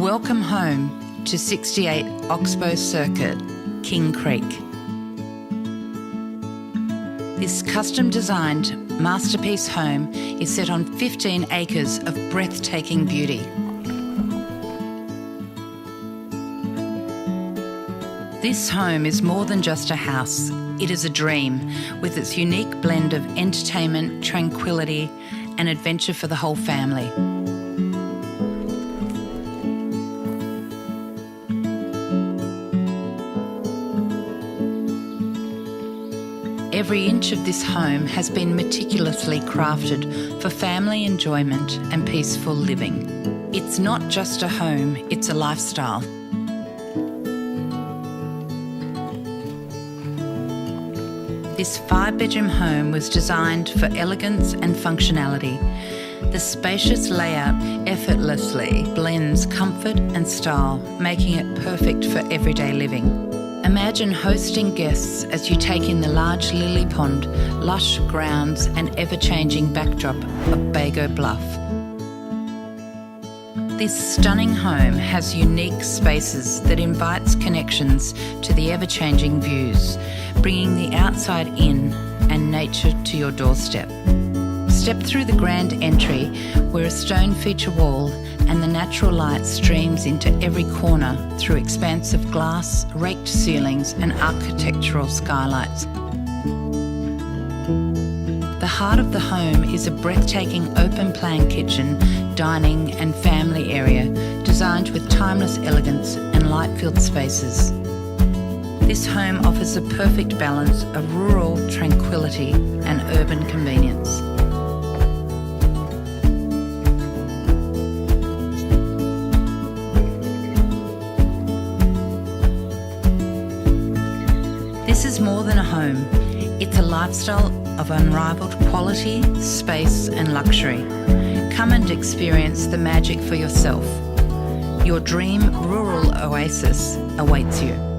Welcome home to 68 Oxbow Circuit, King Creek. This custom-designed masterpiece home is set on 15 acres of breathtaking beauty. This home is more than just a house. It is a dream with its unique blend of entertainment, tranquility, and adventure for the whole family. Every inch of this home has been meticulously crafted for family enjoyment and peaceful living. It's not just a home, it's a lifestyle. This 5-bedroom home was designed for elegance and functionality. The spacious layout effortlessly blends comfort and style, making it perfect for everyday living. Imagine hosting guests as you take in the large lily pond, lush grounds and ever-changing backdrop of Bago Bluff. This stunning home has unique spaces that invites connections to the ever-changing views, bringing the outside in and nature to your doorstep. Step through the grand entry where a stone feature wall and the natural light streams into every corner through expansive glass, raked ceilings and architectural skylights. The heart of the home is a breathtaking open-plan kitchen, dining and family area designed with timeless elegance and light-filled spaces. This home offers a perfect balance of rural tranquility and urban convenience. This is more than a home. It's a lifestyle of unrivaled quality, space and luxury. Come and experience the magic for yourself. Your dream rural oasis awaits you.